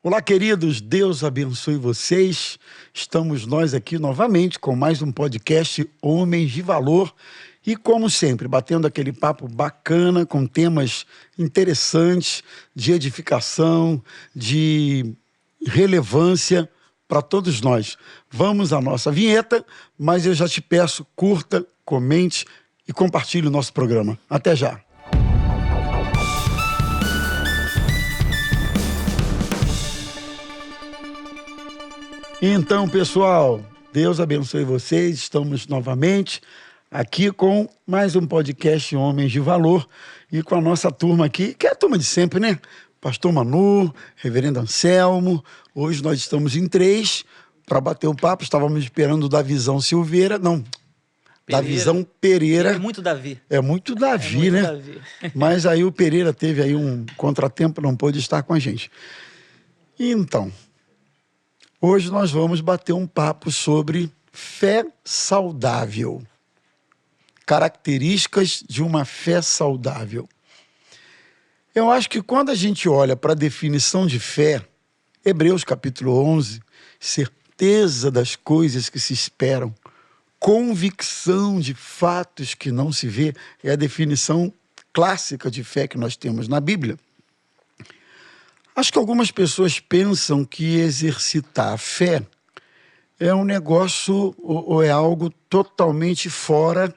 Olá, queridos, Deus abençoe vocês. Estamos nós aqui novamente com mais um podcast Homens de Valor e, como sempre, batendo aquele papo bacana com temas interessantes de edificação, de relevância para todos nós. Vamos à nossa vinheta, mas eu já te peço, curta, comente e compartilhe o nosso programa. Até já! Então, pessoal, Deus abençoe vocês. Estamos novamente aqui com mais um podcast Homens de Valor e com a nossa turma aqui, que é a turma de sempre, né? Pastor Manu, Reverendo Anselmo. Hoje nós estamos em 3 para bater o papo. Estávamos esperando o Davizão Silveira, não, Davizão Pereira. É muito Davi. É muito Davi, né? Davi. Mas aí o Pereira teve aí um contratempo, não pôde estar com a gente. Então, hoje nós vamos bater um papo sobre fé saudável. Características de uma fé saudável. Eu acho que quando a gente olha para a definição de fé, Hebreus capítulo 11, certeza das coisas que se esperam, convicção de fatos que não se vê, é a definição clássica de fé que nós temos na Bíblia. Acho que algumas pessoas pensam que exercitar a fé é um negócio ou é algo totalmente fora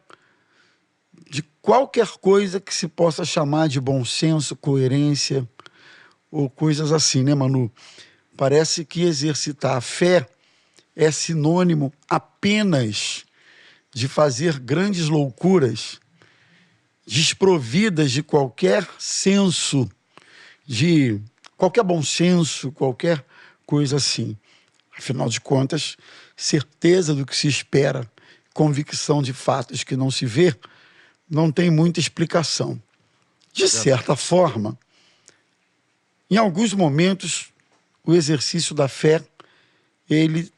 de qualquer coisa que se possa chamar de bom senso, coerência ou coisas assim, né, Manu? Parece que exercitar a fé é sinônimo apenas de fazer grandes loucuras, desprovidas de qualquer senso, de qualquer bom senso, qualquer coisa assim. Afinal de contas, certeza do que se espera, convicção de fatos que não se vê, não tem muita explicação. De certa forma, em alguns momentos, o exercício da fé, ele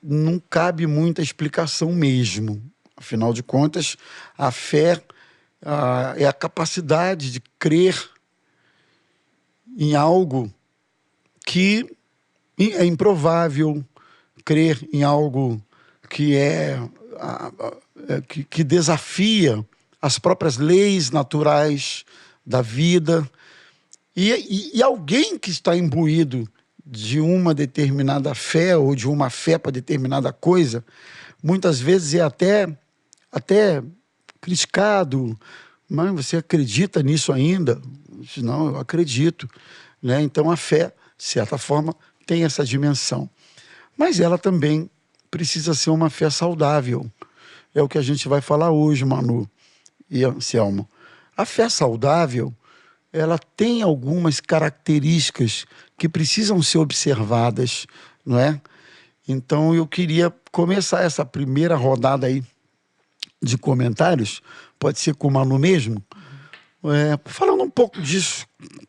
não cabe muita explicação mesmo. Afinal de contas, a fé é a capacidade de crer em algo que é improvável, crer em algo que que desafia as próprias leis naturais da vida. E alguém que está imbuído de uma determinada fé ou de uma fé para determinada coisa, muitas vezes é até criticado. Mas você acredita nisso ainda? Não, eu acredito, né? Então a fé, de certa forma, tem essa dimensão. Mas ela também precisa ser uma fé saudável. É o que a gente vai falar hoje, Manu e Anselmo. A fé saudável, ela tem algumas características que precisam ser observadas, não é? Então eu queria começar essa primeira rodada aí de comentários, pode ser com o Manu mesmo, falando um pouco disso.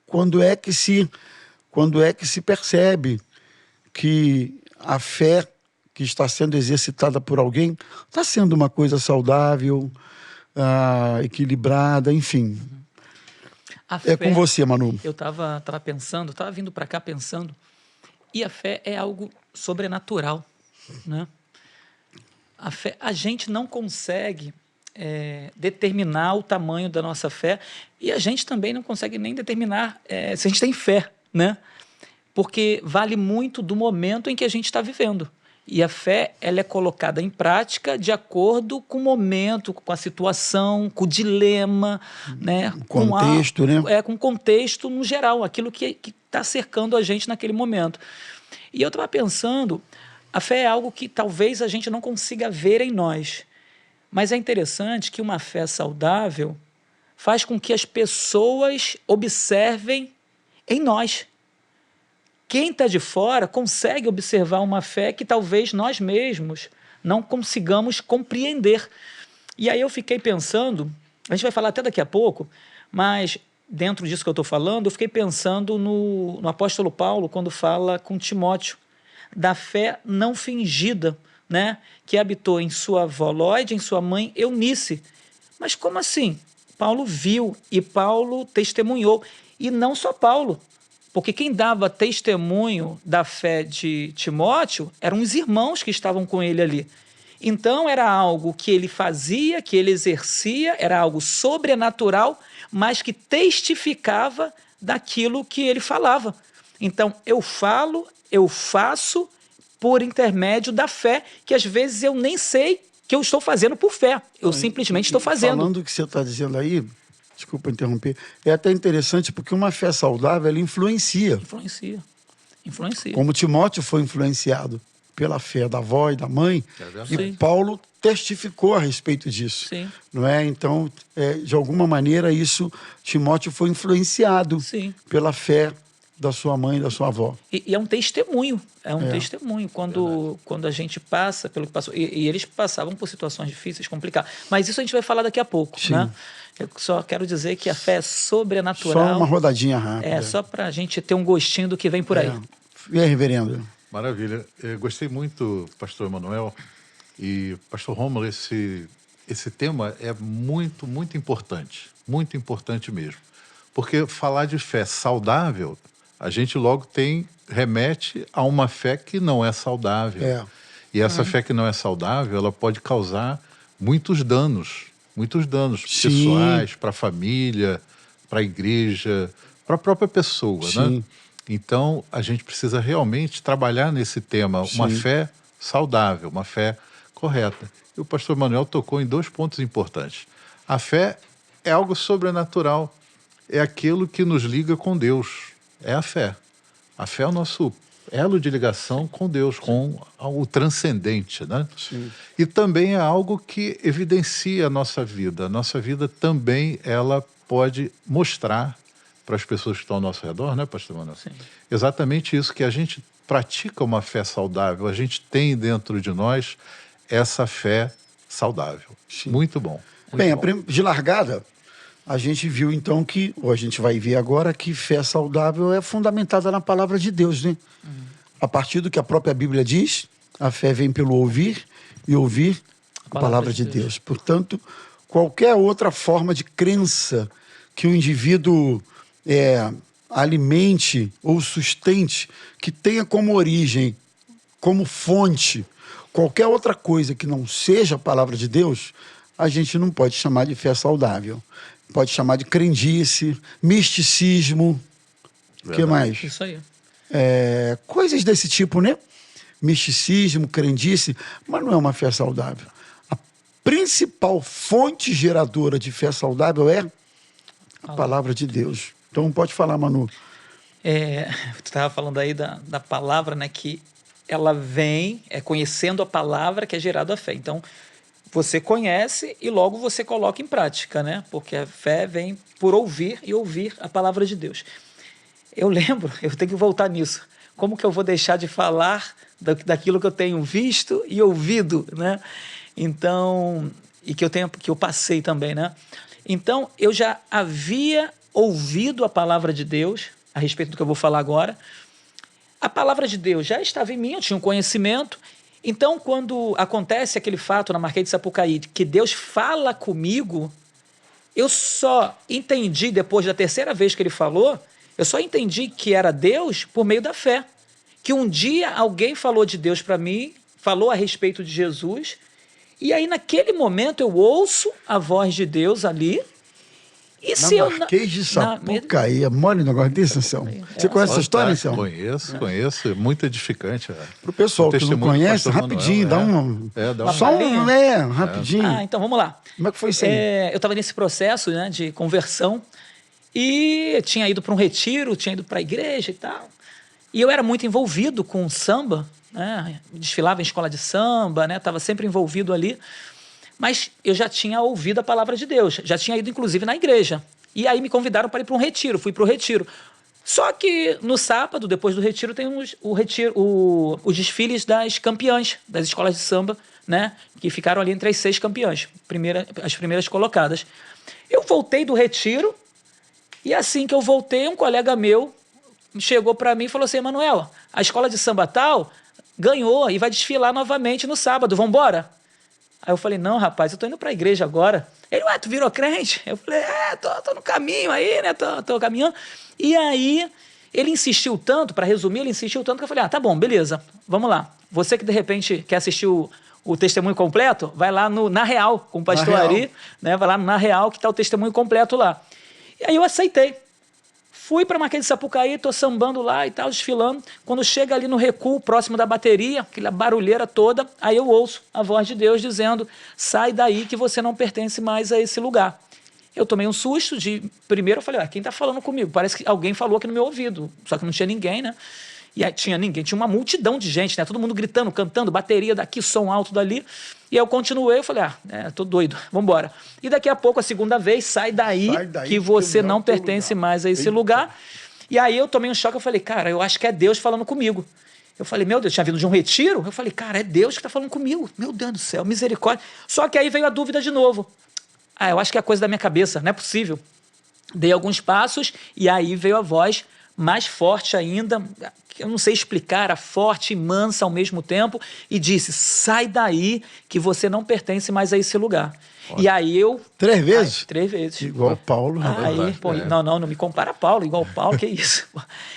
Quando é que se percebe que a fé que está sendo exercitada por alguém está sendo uma coisa saudável, equilibrada, enfim. A fé, com você, Manu. Eu estava pensando, estava vindo para cá pensando, e a fé é algo sobrenatural, né? A fé, a gente não consegue determinar o tamanho da nossa fé, e a gente também não consegue nem determinar se a gente tem fé, né? Porque vale muito do momento em que a gente está vivendo. E a fé, ela é colocada em prática de acordo com o momento, com a situação, com o dilema, né? Contexto, né? Com o contexto no geral, aquilo que está cercando a gente naquele momento. E eu estava pensando, a fé é algo que talvez a gente não consiga ver em nós. Mas é interessante que uma fé saudável faz com que as pessoas observem em nós. Quem está de fora consegue observar uma fé que talvez nós mesmos não consigamos compreender. E aí eu fiquei pensando, a gente vai falar até daqui a pouco, mas dentro disso que eu estou falando, eu fiquei pensando no apóstolo Paulo, quando fala com Timóteo, da fé não fingida, né? Que habitou em sua avó Lóide, em sua mãe Eunice. Mas como assim? Paulo viu e Paulo testemunhou. E não só Paulo. Porque quem dava testemunho da fé de Timóteo eram os irmãos que estavam com ele ali. Então era algo que ele fazia, que ele exercia, era algo sobrenatural, mas que testificava daquilo que ele falava. Então eu falo, eu faço por intermédio da fé, que às vezes eu nem sei que eu estou fazendo por fé. Eu simplesmente estou fazendo. Falando o que você está dizendo aí, desculpa interromper, é até interessante porque uma fé saudável, ela influencia. Influencia. Como Timóteo foi influenciado pela fé da avó e da mãe, e Sim. Paulo testificou a respeito disso. Sim. Não é? Então, de alguma maneira, Timóteo foi influenciado Sim. pela fé da sua mãe e da sua avó. E é um testemunho, testemunho quando a gente passa pelo que passou. E eles passavam por situações difíceis, complicadas. Mas isso a gente vai falar daqui a pouco, Sim. né? Eu só quero dizer que a fé é sobrenatural. Só uma rodadinha rápida. Só para a gente ter um gostinho do que vem por aí. E aí, reverendo? Maravilha. Gostei muito, pastor Emanuel e pastor Rômulo, esse tema é muito, muito importante mesmo. Porque falar de fé saudável, a gente logo remete a uma fé que não é saudável. E essa fé que não é saudável, ela pode causar muitos danos pessoais, para a família, para a igreja, para a própria pessoa, né? Então, a gente precisa realmente trabalhar nesse tema, uma fé saudável, uma fé correta. E o pastor Manuel tocou em 2 pontos importantes. A fé é algo sobrenatural, é aquilo que nos liga com Deus, é a fé. A fé é o nosso elo de ligação com Deus, com o transcendente, né? Sim. E também é algo que evidencia a nossa vida. A nossa vida também, ela pode mostrar para as pessoas que estão ao nosso redor, né, pastor Manuel? Sim. Exatamente isso, que a gente pratica uma fé saudável, a gente tem dentro de nós essa fé saudável. Sim. Muito bom. Bem, de largada, a gente viu então ou a gente vai ver agora, que fé saudável é fundamentada na palavra de Deus, né? A partir do que a própria Bíblia diz, a fé vem pelo ouvir e ouvir a palavra de Deus. Portanto, qualquer outra forma de crença que o indivíduo alimente ou sustente, que tenha como origem, como fonte, qualquer outra coisa que não seja a palavra de Deus, a gente não pode chamar de fé saudável. Pode chamar de crendice, misticismo, o que mais? Isso aí. Coisas desse tipo, né? Misticismo, crendice, mas não é uma fé saudável. A principal fonte geradora de fé saudável é a palavra de Deus. Então pode falar, Manu. Tu estava falando aí da palavra, né? Que ela vem, conhecendo a palavra que é gerado a fé. Então, você conhece e logo você coloca em prática, né? Porque a fé vem por ouvir e ouvir a palavra de Deus. Eu lembro, eu tenho que voltar nisso. Como que eu vou deixar de falar daquilo que eu tenho visto e ouvido, né? Então, e que eu passei também, né? Então, eu já havia ouvido a palavra de Deus, a respeito do que eu vou falar agora. A palavra de Deus já estava em mim, eu tinha um conhecimento. Então, quando acontece aquele fato na Marquês de Sapucaí, que Deus fala comigo, eu só entendi, depois da 3ª vez que ele falou, eu só entendi que era Deus por meio da fé. Que um dia alguém falou de Deus para mim, falou a respeito de Jesus, e aí naquele momento eu ouço a voz de Deus ali. E se na Marquês de Sapucaí, é mole o negócio desse, Anselmo? Você conhece essa história, Anselmo? Conheço, é muito edificante. Para o pessoal que não conhece, rapidinho, rapidinho. Então vamos lá. Como é que foi isso aí? Eu estava nesse processo, né, de conversão e tinha ido para um retiro, tinha ido para a igreja e tal. E eu era muito envolvido com samba, né, desfilava em escola de samba, né, estava sempre envolvido ali. Mas eu já tinha ouvido a palavra de Deus, já tinha ido inclusive na igreja. E aí me convidaram para ir para um retiro, fui para o retiro. Só que no sábado, depois do retiro, tem os desfiles das campeãs, das escolas de samba, né, que ficaram ali entre as 6 campeãs, as primeiras colocadas. Eu voltei do retiro e assim que eu voltei, um colega meu chegou para mim e falou assim: Emanuel, a escola de samba tal ganhou e vai desfilar novamente no sábado, vamos embora? Aí eu falei: não, rapaz, eu tô indo pra igreja agora. Ele: ué, tu virou crente? Eu falei: tô no caminho aí, né, tô caminhando. E aí Ele insistiu tanto, para resumir, ele insistiu tanto que eu falei, tá bom, beleza, vamos lá. Você que de repente quer assistir o testemunho completo, vai lá no Na Real, com o pastor Ari, né? Vai lá no Na Real que está o testemunho completo lá. E aí eu aceitei. Fui para Marquês de Sapucaí, tô sambando lá e tal, desfilando. Quando chega ali no recuo, próximo da bateria, aquela barulheira toda, aí eu ouço a voz de Deus dizendo, sai daí que você não pertence mais a esse lugar. Eu tomei um susto primeiro eu falei, quem está falando comigo? Parece que alguém falou aqui no meu ouvido, só que não tinha ninguém, né? E aí tinha uma multidão de gente, né? Todo mundo gritando, cantando, bateria daqui, som alto dali. E aí eu continuei, eu falei, tô doido, vambora. E daqui a pouco, a segunda vez, sai daí que você não pertence mais a esse lugar. E aí eu tomei um choque, eu falei, cara, eu acho que é Deus falando comigo. Eu falei, meu Deus, tinha vindo de um retiro? Eu falei, cara, é Deus que está falando comigo. Meu Deus do céu, misericórdia. Só que aí veio a dúvida de novo. Eu acho que é coisa da minha cabeça, não é possível. Dei alguns passos e aí veio a voz mais forte ainda, eu não sei explicar, era forte e mansa ao mesmo tempo, e disse, sai daí que você não pertence mais a esse lugar. Olha. E aí eu... 3 vezes? 3 vezes. Igual Paulo. Aí, pô, não me compara a Paulo, igual Paulo, que isso?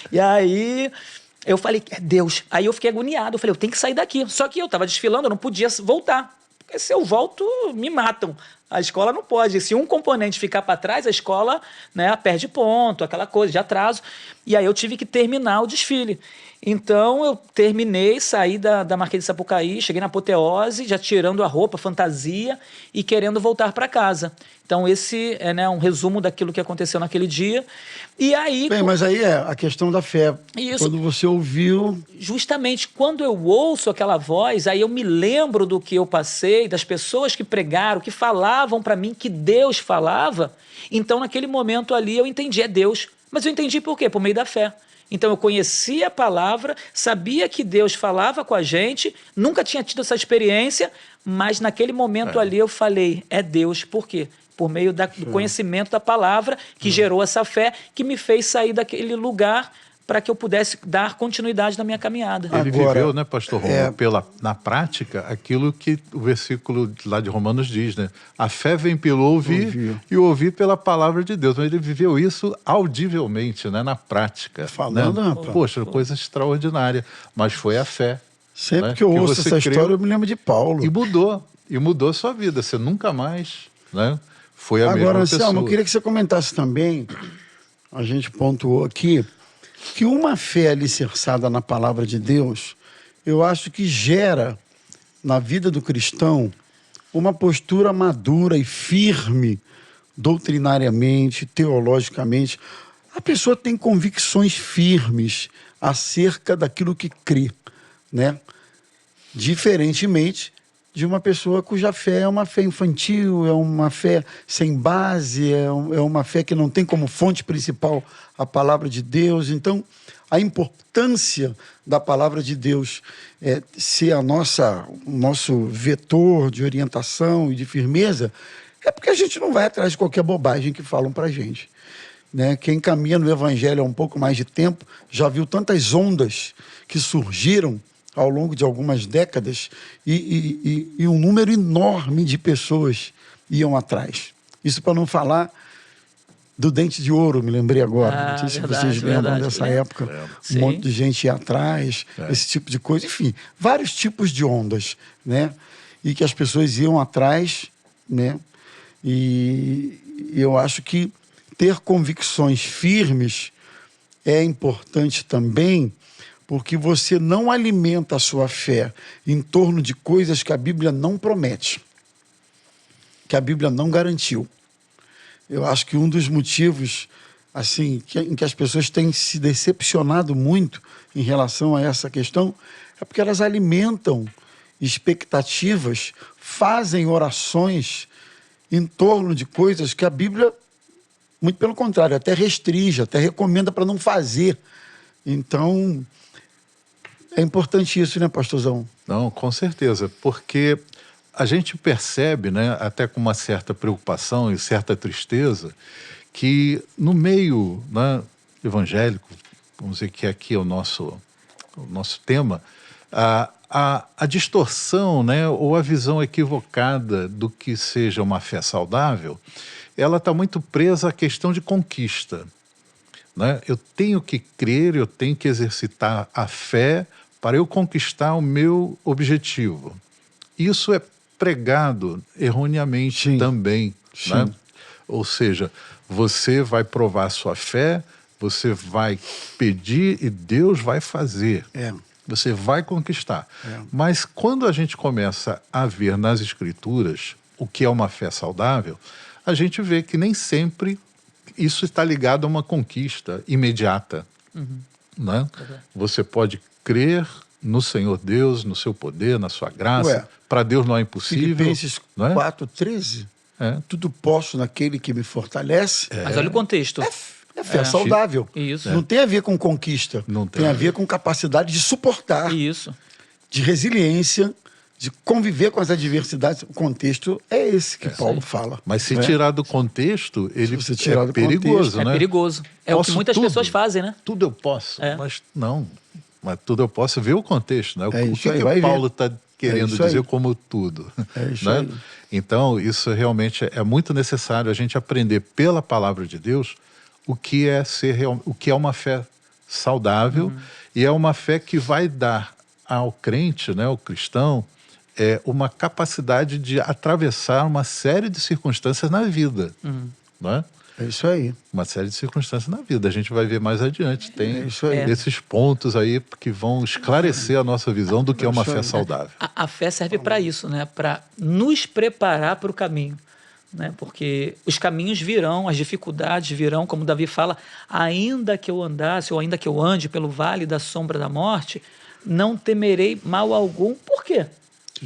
E aí... eu falei, é Deus. Aí eu fiquei agoniado, eu falei, eu tenho que sair daqui. Só que eu estava desfilando, eu não podia voltar. Porque se eu volto, me matam. A escola não pode. Se um componente ficar para trás, a escola, né, perde ponto, aquela coisa de atraso. E aí eu tive que terminar o desfile. Então eu terminei, saí da Marquês de Sapucaí, cheguei na apoteose, já tirando a roupa, fantasia e querendo voltar para casa. Então esse é, né, um resumo daquilo que aconteceu naquele dia. E aí... Bem, mas aí é a questão da fé. Isso. Quando você ouviu... Justamente quando eu ouço aquela voz, aí eu me lembro do que eu passei, das pessoas que pregaram, que falavam para mim que Deus falava. Então naquele momento ali eu entendi, é Deus. Mas eu entendi por quê? Por meio da fé. Então eu conhecia a palavra, sabia que Deus falava com a gente, nunca tinha tido essa experiência, mas naquele momento ali eu falei, é Deus. Por quê? Por meio do conhecimento da palavra que gerou essa fé, que me fez sair daquele lugar para que eu pudesse dar continuidade na minha caminhada. Ele viveu, né, pastor Romulo, na prática, aquilo que o versículo lá de Romanos diz, né? A fé vem pelo ouvir e o ouvir pela palavra de Deus. Mas ele viveu isso audivelmente, né, na prática. Falando, né? Poxa, coisa extraordinária. Mas foi a fé. Sempre né? que eu ouço essa história, eu me lembro de Paulo. E mudou a sua vida. Você nunca mais, né, foi a mesma pessoa. Agora, Anselmo, eu queria que você comentasse também, a gente pontuou aqui, que uma fé alicerçada na palavra de Deus, eu acho que gera na vida do cristão uma postura madura e firme, doutrinariamente, teologicamente. A pessoa tem convicções firmes acerca daquilo que crê, né? Diferentemente de uma pessoa cuja fé é uma fé infantil, é uma fé sem base, é uma fé que não tem como fonte principal a palavra de Deus. Então, a importância da palavra de Deus ser o nosso vetor de orientação e de firmeza é porque a gente não vai atrás de qualquer bobagem que falam para a gente. Né? Quem caminha no Evangelho há um pouco mais de tempo já viu tantas ondas que surgiram ao longo de algumas décadas, e um número enorme de pessoas iam atrás. Isso para não falar do Dente de Ouro, me lembrei agora. Não sei se vocês lembram dessa época. Um monte de gente ia atrás, esse tipo de coisa. Enfim, vários tipos de ondas, né? E que as pessoas iam atrás, né? E eu acho que ter convicções firmes é importante também, porque você não alimenta a sua fé em torno de coisas que a Bíblia não promete, que a Bíblia não garantiu. Eu acho que um dos motivos assim, em que as pessoas têm se decepcionado muito em relação a essa questão é porque elas alimentam expectativas, fazem orações em torno de coisas que a Bíblia, muito pelo contrário, até restringe, até recomenda para não fazer. Então, é importante isso, né, pastorzão? Não, com certeza, porque a gente percebe, né, até com uma certa preocupação e certa tristeza, que no meio, né, evangélico, vamos dizer que aqui é o nosso tema, a distorção, né, ou a visão equivocada do que seja uma fé saudável, ela está muito presa à questão de conquista. né? Eu tenho que crer, eu tenho que exercitar a fé para eu conquistar o meu objetivo. Isso é pregado erroneamente Sim. também, Sim. né? Ou seja, você vai provar sua fé, você vai pedir e Deus vai fazer. Você vai conquistar. Mas quando a gente começa a ver nas Escrituras o que é uma fé saudável, a gente vê que nem sempre isso está ligado a uma conquista imediata. Né? Você pode crer no Senhor Deus, no seu poder, na sua graça. Para Deus não é impossível. Filipenses não é? 4,13. Tudo posso naquele que me fortalece. Mas olha o contexto. É fé saudável. Isso. Não tem a ver com conquista. Não tem a ver com capacidade de suportar, Isso. de resiliência, de conviver com as adversidades. O contexto é esse que Paulo fala. Mas se não é? tirar do contexto, ele Se você tirar é do perigoso, contexto, né? É perigoso. É o que Posso muitas tudo. pessoas fazem, né? Tudo eu posso, mas não. Mas tudo eu posso ver o contexto, né? O isso que, aí, que vai o Paulo ver. está querendo isso dizer aí. como tudo. É isso né? aí. Então, isso realmente é muito necessário a gente aprender pela palavra de Deus o que é o que é uma fé saudável e é uma fé que vai dar ao crente, né, ao cristão, uma capacidade de atravessar uma série de circunstâncias na vida. Né? É isso aí. Uma série de circunstâncias na vida. A gente vai ver mais adiante. Tem isso aí. esses pontos aí que vão esclarecer a nossa visão do que é uma fé saudável. A fé serve para isso, né? Para nos preparar para o caminho. Né? Porque os caminhos virão, as dificuldades virão, como Davi fala, ainda que eu andasse ou ainda que eu ande pelo vale da sombra da morte, não temerei mal algum. Por quê?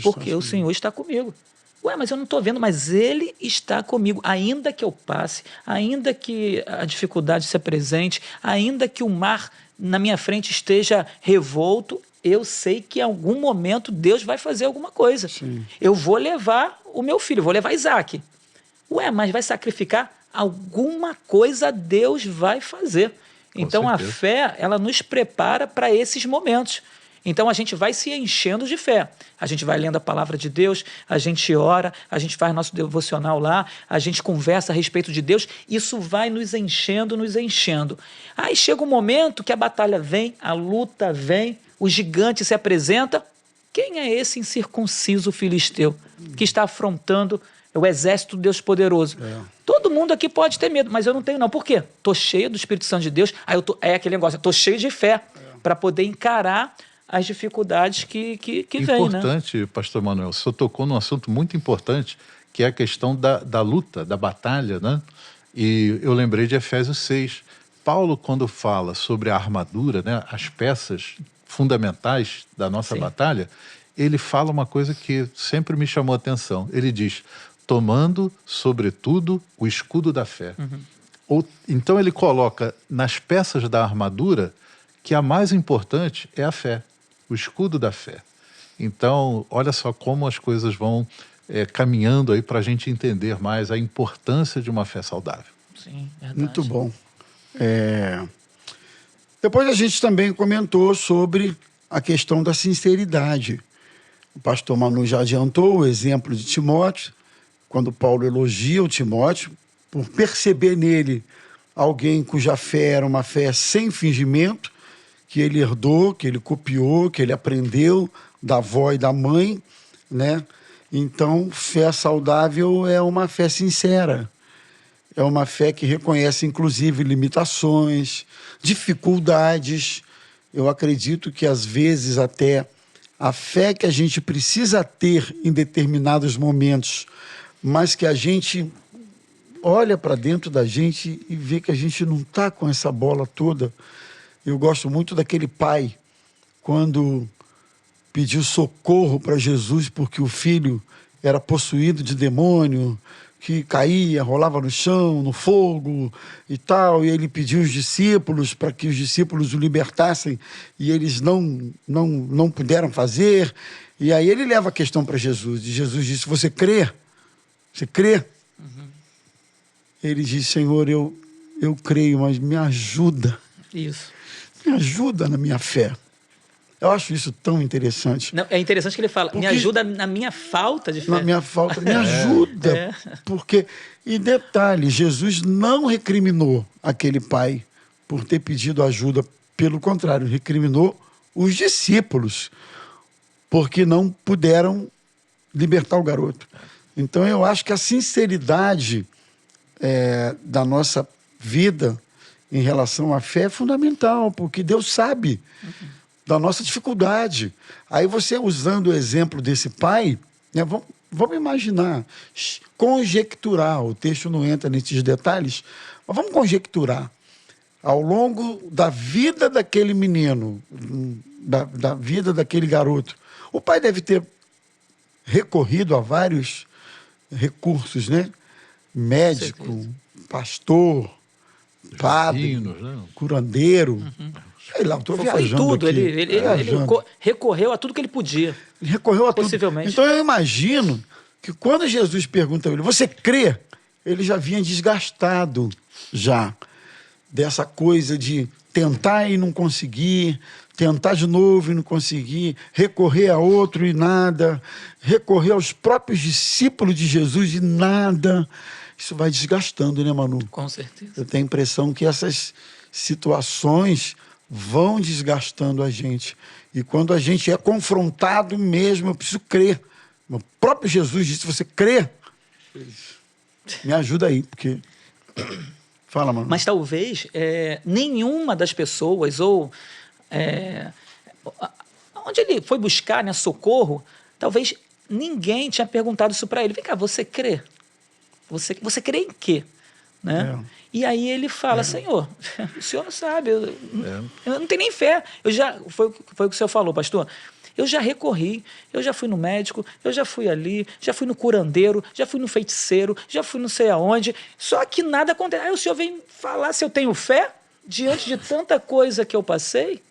Porque o Senhor está comigo. Ué, mas eu não estou vendo, mas Ele está comigo. Ainda que eu passe, ainda que a dificuldade se apresente, ainda que o mar na minha frente esteja revolto, eu sei que em algum momento Deus vai fazer alguma coisa. Sim. Eu vou levar o meu filho, vou levar Isaac. Ué, mas vai sacrificar? Alguma coisa Deus vai fazer. Então a fé, ela nos prepara para esses momentos. Então a gente vai se enchendo de fé. A gente vai lendo a palavra de Deus, a gente ora, a gente faz nosso devocional lá, a gente conversa a respeito de Deus. Isso vai nos enchendo, nos enchendo. Aí chega um momento que a batalha vem, a luta vem, o gigante se apresenta. Quem é esse incircunciso filisteu que está afrontando o exército de Deus poderoso? Todo mundo aqui pode ter medo, mas eu não tenho não. Por quê? Estou cheio do Espírito Santo de Deus. Aí é aquele negócio, estou cheio de fé para poder encarar as dificuldades que vêm, né? Importante, pastor Manuel, o senhor tocou num assunto muito importante, que é a questão da luta, da batalha, né? E eu lembrei de Efésios 6. Paulo, quando fala sobre a armadura, né, as peças fundamentais da nossa batalha, ele fala uma coisa que sempre me chamou a atenção. Ele diz, tomando, sobretudo, o escudo da fé. Então ele coloca nas peças da armadura que a mais importante é a fé, o escudo da fé. Então, olha só como as coisas vão caminhando aí para a gente entender mais a importância de uma fé saudável. Sim, verdade. Muito bom. Depois a gente também comentou sobre a questão da sinceridade. O pastor Manu já adiantou o exemplo de Timóteo, quando Paulo elogia o Timóteo, por perceber nele alguém cuja fé era uma fé sem fingimento, que ele herdou, que ele copiou, que ele aprendeu da avó e da mãe, né? Então, fé saudável é uma fé sincera. É uma fé que reconhece, inclusive, limitações, dificuldades. Eu acredito que, às vezes, até a fé que a gente precisa ter em determinados momentos, mas que a gente olha para dentro da gente e vê que a gente não está com essa bola toda. Eu gosto muito daquele pai, quando pediu socorro para Jesus porque o filho era possuído de demônio, que caía, rolava no chão, no fogo e tal, e ele pediu os discípulos para que os discípulos o libertassem e eles não puderam fazer. E aí ele leva a questão para Jesus, e Jesus disse, você crê? Você crê? Ele disse, Senhor, eu creio, mas me ajuda. Isso. Me ajuda na minha fé. Eu acho isso tão interessante. Não, é interessante que ele fala, me ajuda na minha falta de fé. Na minha falta, me ajuda. Porque, e detalhe, Jesus não recriminou aquele pai por ter pedido ajuda. Pelo contrário, recriminou os discípulos, porque não puderam libertar o garoto. Então, eu acho que a sinceridade da nossa vida em relação à fé é fundamental, porque Deus sabe da nossa dificuldade. Aí você, usando o exemplo desse pai, né, vamos imaginar, conjecturar, o texto não entra nesses detalhes, mas vamos conjecturar. Ao longo da vida daquele menino, da vida daquele garoto, o pai deve ter recorrido a vários recursos, né? Médico, pastor, padre, Vinos, né? curandeiro. Sei lá, estou Foi viajando tudo. aqui. Ele Viajando. recorreu a tudo que ele podia. Ele recorreu a tudo. Possivelmente. Então eu imagino que quando Jesus pergunta a ele, você crê? Ele já vinha desgastado já dessa coisa de tentar e não conseguir, tentar de novo e não conseguir, recorrer a outro e nada, recorrer aos próprios discípulos de Jesus e nada. Isso vai desgastando, né, Manu? Com certeza. Eu tenho a impressão que essas situações vão desgastando a gente. E quando a gente é confrontado mesmo, eu preciso crer. O próprio Jesus disse, você crê? Me ajuda aí, porque... Fala, Manu. Mas talvez nenhuma das pessoas, ou onde ele foi buscar, né, socorro, talvez ninguém tinha perguntado isso para ele. Vem cá, você crê? Você crê em quê? Né? E aí ele fala, Senhor, o senhor não sabe, eu não tenho nem fé. Foi o que o senhor falou, pastor. Eu já recorri, eu já fui no médico, eu já fui ali, já fui no curandeiro, já fui no feiticeiro, já fui não sei aonde, só que nada acontece. Aí o senhor vem falar se eu tenho fé diante de tanta coisa que eu passei?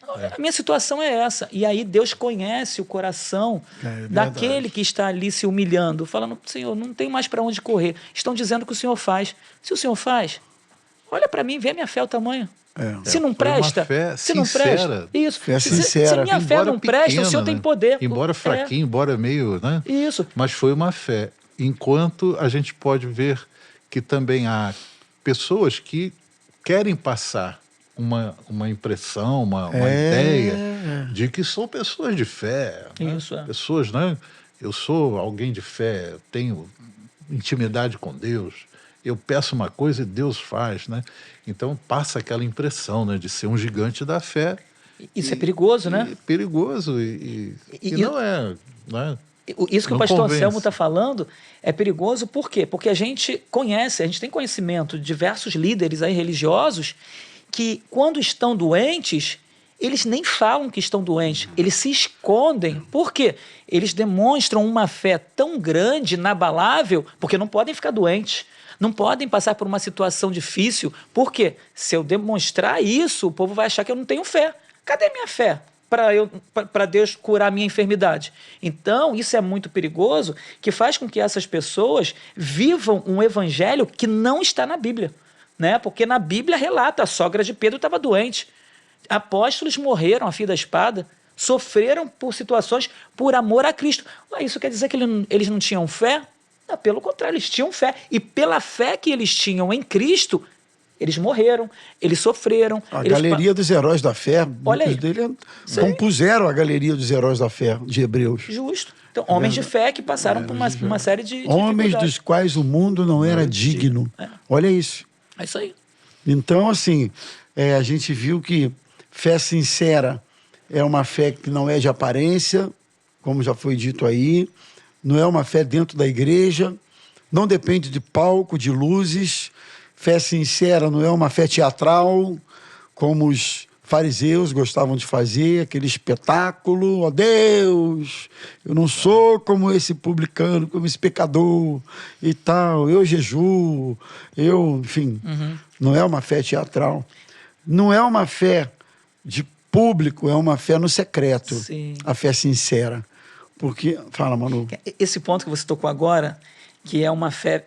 A minha situação é essa. E aí Deus conhece o coração daquele que está ali se humilhando, falando, Senhor, não tem mais para onde correr. Estão dizendo que o Senhor faz. Se o Senhor faz, olha para mim, vê a minha fé o tamanho. Se não presta, se não presta, isso. Fé Se sincera. minha fé Embora não presta, pequena, o Senhor tem poder. Embora fraquinho, embora meio, né? Isso. Mas foi uma fé. Enquanto a gente pode ver que também há pessoas que querem passar uma impressão, uma ideia de que são pessoas de fé. Isso, né? Pessoas, né? Eu sou alguém de fé, eu tenho intimidade com Deus. Eu peço uma coisa e Deus faz, né? Então passa aquela impressão, né, de ser um gigante da fé. Isso é perigoso, né? Perigoso e não é, né? Isso que Não o pastor convence. Anselmo está falando é perigoso por quê? Porque a gente tem conhecimento de diversos líderes aí religiosos que, quando estão doentes, eles nem falam que estão doentes, eles se escondem. Por quê? Eles demonstram uma fé tão grande, inabalável, porque não podem ficar doentes. Não podem passar por uma situação difícil, porque se eu demonstrar isso, o povo vai achar que eu não tenho fé. Cadê minha fé para Deus curar a minha enfermidade? Então, isso é muito perigoso, que faz com que essas pessoas vivam um evangelho que não está na Bíblia. Né? Porque na Bíblia relata, a sogra de Pedro estava doente. Apóstolos morreram a fio da espada, sofreram por situações por amor a Cristo. Isso quer dizer que eles não tinham fé? Não, pelo contrário, eles tinham fé. E pela fé que eles tinham em Cristo, eles morreram, eles sofreram. A galeria dos heróis da fé, Olha muitos aí. deles compuseram a galeria dos heróis da fé de Hebreus. Justo. Então, homens de fé que passaram por uma série de Homens dificuldades. dos quais o mundo não era digno. Olha isso. É isso aí. Então, assim, a gente viu que fé sincera é uma fé que não é de aparência, como já foi dito aí, não é uma fé dentro da igreja, não depende de palco, de luzes. Fé sincera não é uma fé teatral, como os fariseus gostavam de fazer, aquele espetáculo, ó Deus, eu não sou como esse publicano, como esse pecador e tal, eu jejuo, enfim, não é uma fé teatral. Não é uma fé de público, é uma fé no secreto, Sim. a fé sincera. Porque, fala, Manu. Esse ponto que você tocou agora, que é uma fé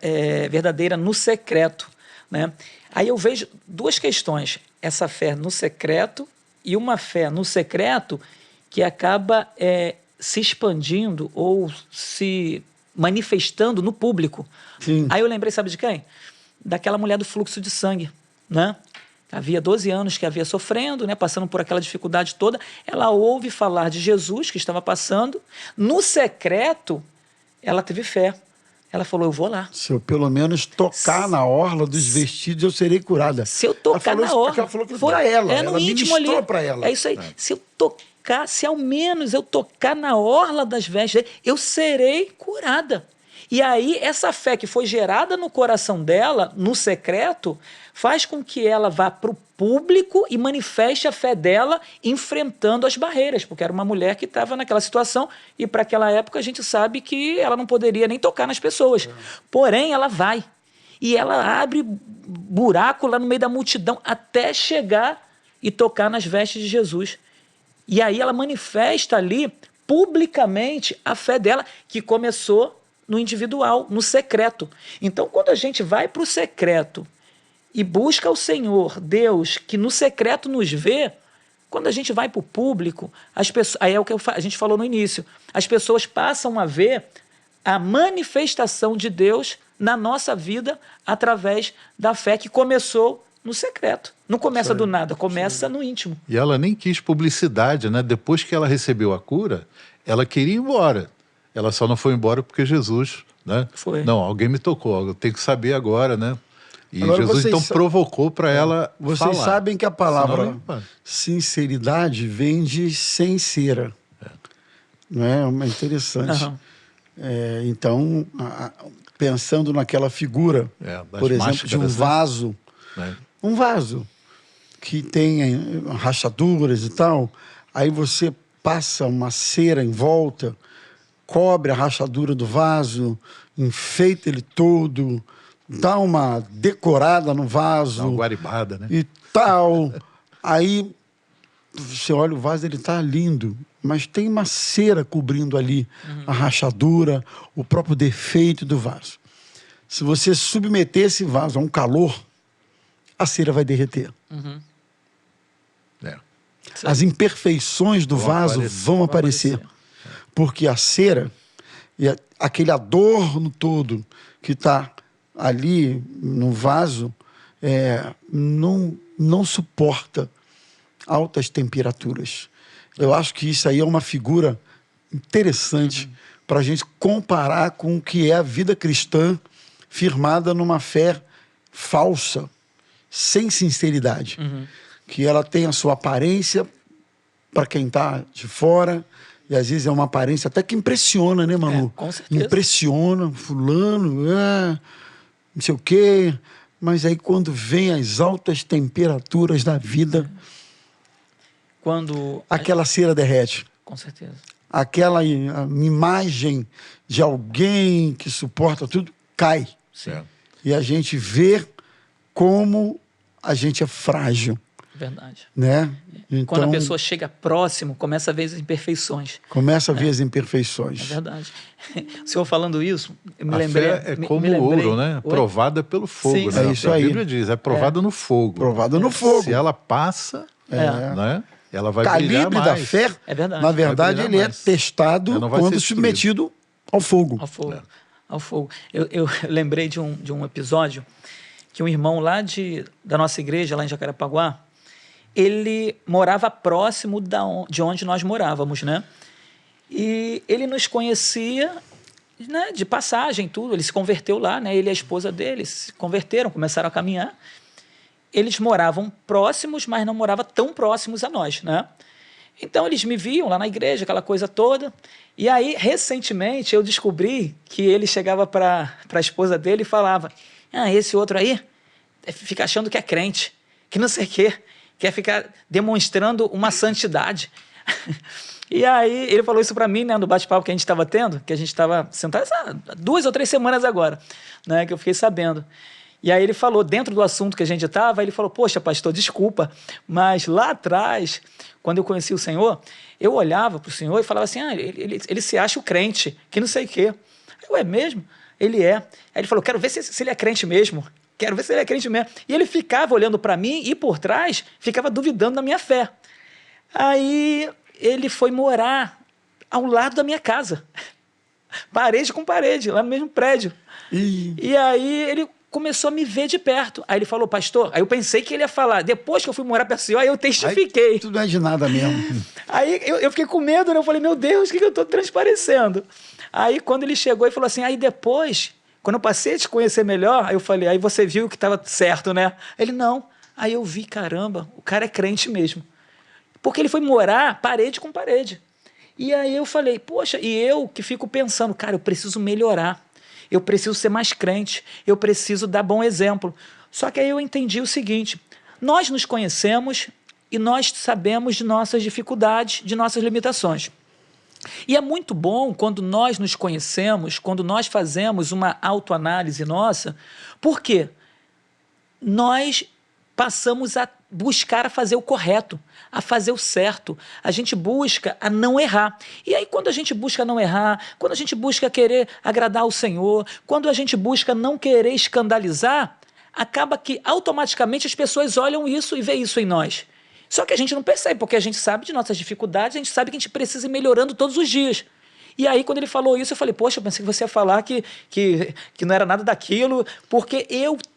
verdadeira no secreto, né? Aí eu vejo duas questões, essa fé no secreto e uma fé no secreto que acaba se expandindo ou se manifestando no público. Sim. Aí eu lembrei, sabe de quem? Daquela mulher do fluxo de sangue, né? havia 12 anos que havia sofrendo, né, passando por aquela dificuldade toda. Ela ouve falar de Jesus que estava passando. No secreto, ela teve fé. Ela falou, eu vou lá. Se eu pelo menos tocar na orla dos vestidos, eu serei curada. Se eu tocar na orla... Ela falou aquilo para ela. É no ela íntimo ali. ministrou para ela. É isso aí. Se eu tocar, se ao menos eu tocar na orla das vestes dele, eu serei curada. E aí, essa fé que foi gerada no coração dela, no secreto, faz com que ela vá para o público e manifeste a fé dela enfrentando as barreiras, porque era uma mulher que estava naquela situação e para aquela época a gente sabe que ela não poderia nem tocar nas pessoas. Porém, ela vai e ela abre buraco lá no meio da multidão até chegar e tocar nas vestes de Jesus. E aí ela manifesta ali publicamente a fé dela, que começou no individual, no secreto. Então, quando a gente vai para o secreto e busca o Senhor, Deus, que no secreto nos vê, quando a gente vai para o público, as pessoas, aí é o que a gente falou no início, as pessoas passam a ver a manifestação de Deus na nossa vida através da fé que começou no secreto. Não começa do nada, começa no íntimo. E ela nem quis publicidade, né? Depois que ela recebeu a cura, ela queria ir embora. Ela só não foi embora porque Jesus, né? Foi. Não, alguém me tocou, eu tenho que saber agora, né? E Agora Jesus então provocou para ela Vocês falar. sabem que a palavra Senão, sinceridade vem de sem cera. Não é? É interessante. Aham. Então, pensando naquela figura, das por exemplo, de um máscaras, né? vaso, Né? um vaso que tem rachaduras e tal, aí você passa uma cera em volta, cobre a rachadura do vaso, enfeita ele todo, dá uma decorada no vaso. Dá uma guaribada, né? E tal. Aí você olha o vaso, ele está lindo, mas tem uma cera cobrindo ali a rachadura, o próprio defeito do vaso. Se você submeter esse vaso a um calor, a cera vai derreter. É. As imperfeições do vaso vão aparecer. Porque a cera e aquele adorno todo que está ali no vaso não suporta altas temperaturas. Eu acho que isso aí é uma figura interessante para a gente comparar com o que é a vida cristã firmada numa fé falsa, sem sinceridade. Que ela tem a sua aparência para quem está de fora, e às vezes é uma aparência até que impressiona, né, Manu? Com certeza. Impressiona, fulano, não sei o quê. Mas aí quando vem as altas temperaturas da vida, aquela cera derrete. Com certeza. Aquela imagem de alguém que suporta tudo cai. Sim. E a gente vê como a gente é frágil. Verdade. Né? Então, quando a pessoa chega próximo, começa a ver as imperfeições. Começa a ver as imperfeições. É verdade. O senhor falando isso, eu me A lembrei... fé é como o ouro, né? Oi? Provada pelo fogo, Sim, né? é isso A aí. Bíblia diz, é provada no fogo. Provada no fogo. Se ela passa, né? Ela vai brilhar calibre mais. da fé, É verdade. na verdade, Vai ele brilhar é mais. testado Ela não vai quando ser destruída. submetido ao fogo. Ao fogo. Ao fogo. Eu lembrei de um episódio que um irmão lá da nossa igreja, lá em Jacarepaguá, ele morava próximo de onde nós morávamos, né? E ele nos conhecia, né, de passagem, tudo. Ele se converteu lá, né? Ele e a esposa dele se converteram, começaram a caminhar. Eles moravam próximos, mas não moravam tão próximos a nós, né? Então, eles me viam lá na igreja, aquela coisa toda. E aí, recentemente, eu descobri que ele chegava para a esposa dele e falava: esse outro aí fica achando que é crente, que não sei o quê, quer ficar demonstrando uma santidade. E aí, ele falou isso para mim, né, no bate-papo que a gente estava tendo, que a gente estava sentado há 2 ou 3 semanas agora, né, que eu fiquei sabendo. E aí ele falou, dentro do assunto que a gente estava, ele falou: poxa, pastor, desculpa, mas lá atrás, quando eu conheci o Senhor, eu olhava para o Senhor e falava assim: ele se acha o crente, que não sei o quê. Eu, é mesmo? Ele é. Aí ele falou: quero ver se ele é crente mesmo. Quero ver se ele é crente mesmo. E ele ficava olhando para mim e por trás ficava duvidando da minha fé. Aí ele foi morar ao lado da minha casa. Parede com parede, lá no mesmo prédio. E aí ele começou a me ver de perto. Aí ele falou, pastor, aí eu pensei que ele ia falar, depois que eu fui morar perto do senhor, aí eu testifiquei. Aí, tudo não é de nada mesmo. Aí eu fiquei com medo, né? Eu falei, meu Deus, o que eu estou transparecendo? Aí quando ele chegou e falou assim, aí depois, quando eu passei a te conhecer melhor, aí eu falei, aí você viu que estava certo, né? Ele, não. Aí eu vi, caramba, o cara é crente mesmo. Porque ele foi morar parede com parede. E aí eu falei, poxa, e eu que fico pensando, cara, eu preciso melhorar. Eu preciso ser mais crente, eu preciso dar bom exemplo. Só que aí eu entendi o seguinte, nós nos conhecemos e nós sabemos de nossas dificuldades, de nossas limitações. E é muito bom quando nós nos conhecemos, quando nós fazemos uma autoanálise nossa, porque nós passamos a buscar a fazer o correto, a fazer o certo. A gente busca a não errar. E aí, quando a gente busca não errar, quando a gente busca querer agradar ao Senhor, quando a gente busca não querer escandalizar, acaba que automaticamente as pessoas olham isso e veem isso em nós. Só que a gente não percebe, porque a gente sabe de nossas dificuldades, a gente sabe que a gente precisa ir melhorando todos os dias. E aí, quando ele falou isso, eu falei, poxa, eu pensei que você ia falar que não era nada daquilo, porque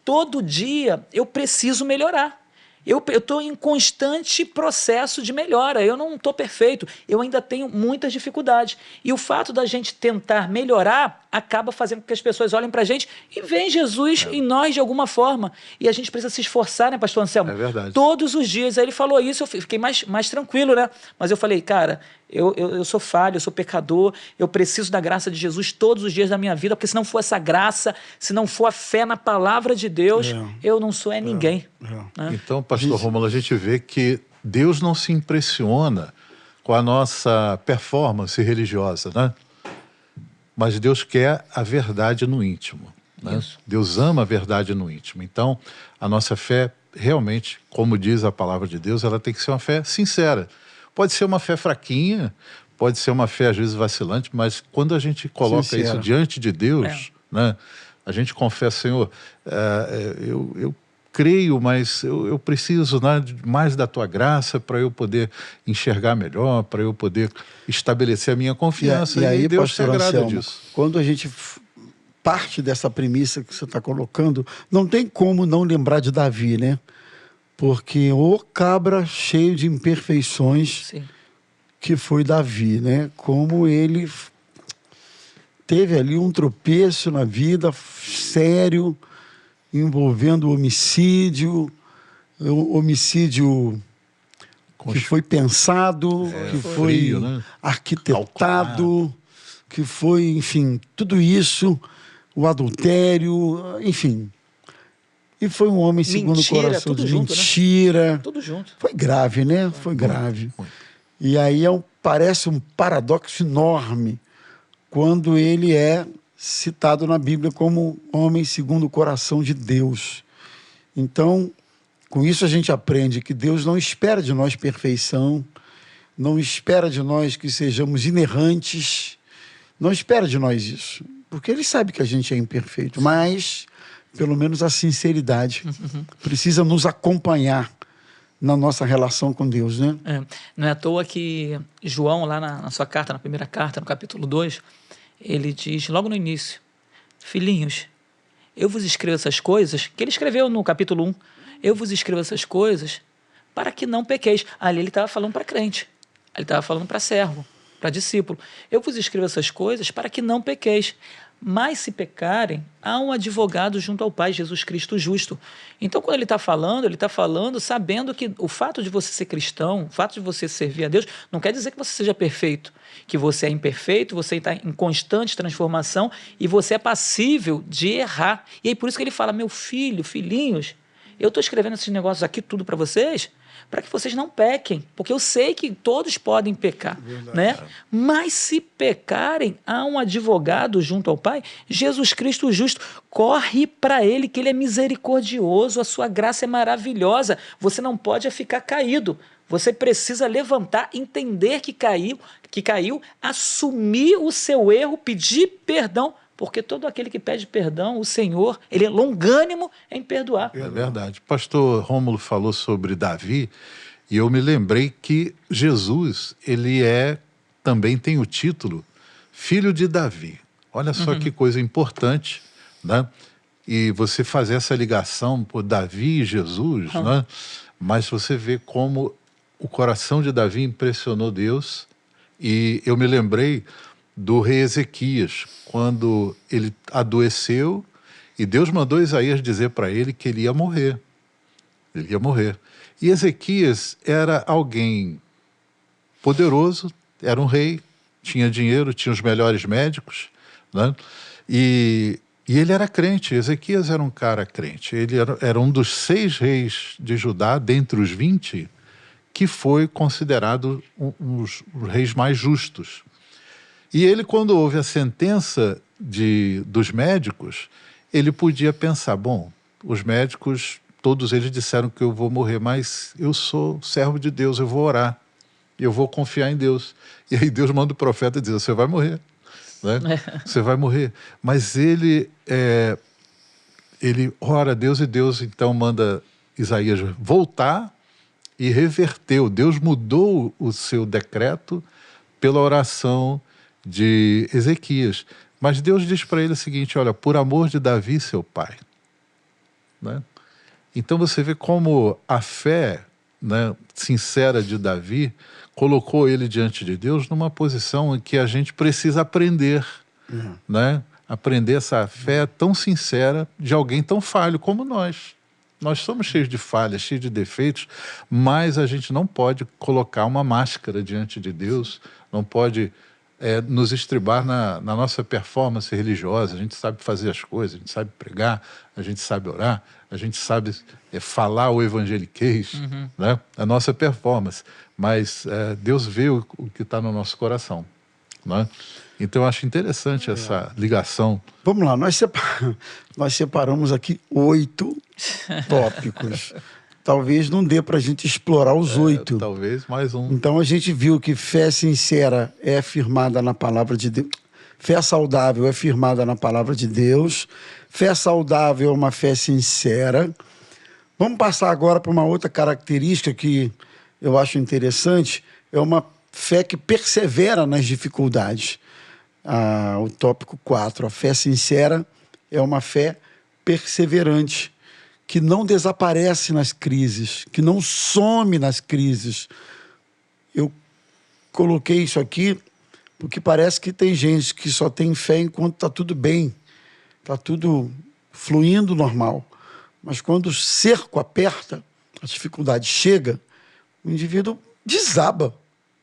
todo dia, eu preciso melhorar. Eu estou em constante processo de melhora, eu não estou perfeito, eu ainda tenho muitas dificuldades. E o fato da gente tentar melhorar acaba fazendo com que as pessoas olhem para a gente e veem Jesus em nós de alguma forma. E a gente precisa se esforçar, né, pastor Anselmo? É verdade. Todos os dias. Aí ele falou isso, eu fiquei mais tranquilo, né? Mas eu falei, cara, eu sou falho, eu sou pecador, eu preciso da graça de Jesus todos os dias da minha vida, porque se não for essa graça, se não for a fé na palavra de Deus, eu não sou ninguém. Né? Então, pastor Rômulo, a gente vê que Deus não se impressiona com a nossa performance religiosa, né? Mas Deus quer a verdade no íntimo. Né? Deus ama a verdade no íntimo. Então, a nossa fé, realmente, como diz a palavra de Deus, ela tem que ser uma fé sincera. Pode ser uma fé fraquinha, pode ser uma fé, às vezes, vacilante, mas quando a gente coloca isso diante de Deus, né, a gente confessa, Senhor, eu creio, mas eu preciso, né, mais da Tua graça para eu poder enxergar melhor, para eu poder estabelecer a minha confiança. E aí, Deus se agrada Anselmo, disso. quando a gente parte dessa premissa que você está colocando, não tem como não lembrar de Davi, né? Porque o cabra cheio de imperfeições que foi Davi, né? Como ele teve ali um tropeço na vida sério, envolvendo homicídio que foi pensado, que foi frio, né? arquitetado, que foi, enfim, tudo isso, o adultério, enfim. E foi um homem segundo o coração de mentira. Né? Tudo junto. Foi grave, né? Foi grave. E aí parece um paradoxo enorme quando ele é citado na Bíblia como homem segundo o coração de Deus. Então, com isso a gente aprende que Deus não espera de nós perfeição, não espera de nós que sejamos inerrantes, não espera de nós isso, porque Ele sabe que a gente é imperfeito, mas pelo menos a sinceridade precisa nos acompanhar na nossa relação com Deus, né? Não é à toa que João, lá na sua carta, na primeira carta, no capítulo 2, ele diz logo no início, filhinhos, eu vos escrevo essas coisas, que ele escreveu no capítulo 1, eu vos escrevo essas coisas para que não pequeis. Ali ele estava falando para crente, ele estava falando para servo, para discípulo. Eu vos escrevo essas coisas para que não pequeis. Mas se pecarem, há um advogado junto ao Pai, Jesus Cristo justo. Então, quando ele está falando sabendo que o fato de você ser cristão, o fato de você servir a Deus, não quer dizer que você seja perfeito, que você é imperfeito, você está em constante transformação e você é passível de errar. E aí por isso que ele fala, meu filho, filhinhos, eu estou escrevendo esses negócios aqui tudo para vocês, para que vocês não pequem, porque eu sei que todos podem pecar, né? Mas se pecarem, há um advogado junto ao Pai, Jesus Cristo justo, corre para Ele, que Ele é misericordioso, a sua graça é maravilhosa, você não pode ficar caído, você precisa levantar, entender que caiu, assumir o seu erro, pedir perdão, porque todo aquele que pede perdão, o Senhor, Ele é longânimo em perdoar. É verdade. Pastor Rômulo falou sobre Davi, e eu me lembrei que Jesus, ele também tem o título Filho de Davi. Olha só que coisa importante, né? e você fazer essa ligação por Davi e Jesus, né? Mas você vê como o coração de Davi impressionou Deus. E eu me lembrei do rei Ezequias, quando ele adoeceu e Deus mandou Isaías dizer para ele que ele ia morrer. Ele ia morrer. E Ezequias era alguém poderoso, era um rei, tinha dinheiro, tinha os melhores médicos, né? E ele era crente. Ezequias era um cara crente. Ele era um dos 6 reis de Judá, dentre os 20, que foi considerado um dos reis mais justos. E ele, quando houve a sentença dos médicos, ele podia pensar, bom, os médicos, todos eles disseram que eu vou morrer, mas eu sou servo de Deus, eu vou orar, eu vou confiar em Deus. E aí Deus manda o profeta dizer, você vai morrer, né? Você vai morrer. Mas ele ora a Deus, e Deus então manda Isaías voltar e reverteu. Deus mudou o seu decreto pela oração de Ezequias. Mas Deus diz para ele o seguinte, olha, por amor de Davi, seu pai. Né? Então você vê como a fé, né, sincera de Davi colocou ele diante de Deus numa posição em que a gente precisa aprender, né? Aprender essa fé tão sincera de alguém tão falho como nós. Nós somos cheios de falhas, cheios de defeitos, mas a gente não pode colocar uma máscara diante de Deus, não pode nos estribar na nossa performance religiosa. A gente sabe fazer as coisas, a gente sabe pregar, a gente sabe orar, a gente sabe falar o evangeliquez, né? A nossa performance. Mas Deus vê o que está no nosso coração, né? Então eu acho interessante essa ligação. Vamos lá, nós separamos aqui 8 tópicos. Talvez não dê para a gente explorar os 8. Talvez mais um. Então a gente viu que fé sincera é firmada na palavra de Deus. Fé saudável é firmada na palavra de Deus. Fé saudável é uma fé sincera. Vamos passar agora para uma outra característica que eu acho interessante. É uma fé que persevera nas dificuldades. O tópico 4, a fé sincera é uma fé perseverante, que não desaparece nas crises, que não some nas crises. Eu coloquei isso aqui porque parece que tem gente que só tem fé enquanto está tudo bem, está tudo fluindo normal. Mas quando o cerco aperta, a dificuldade chega, o indivíduo desaba.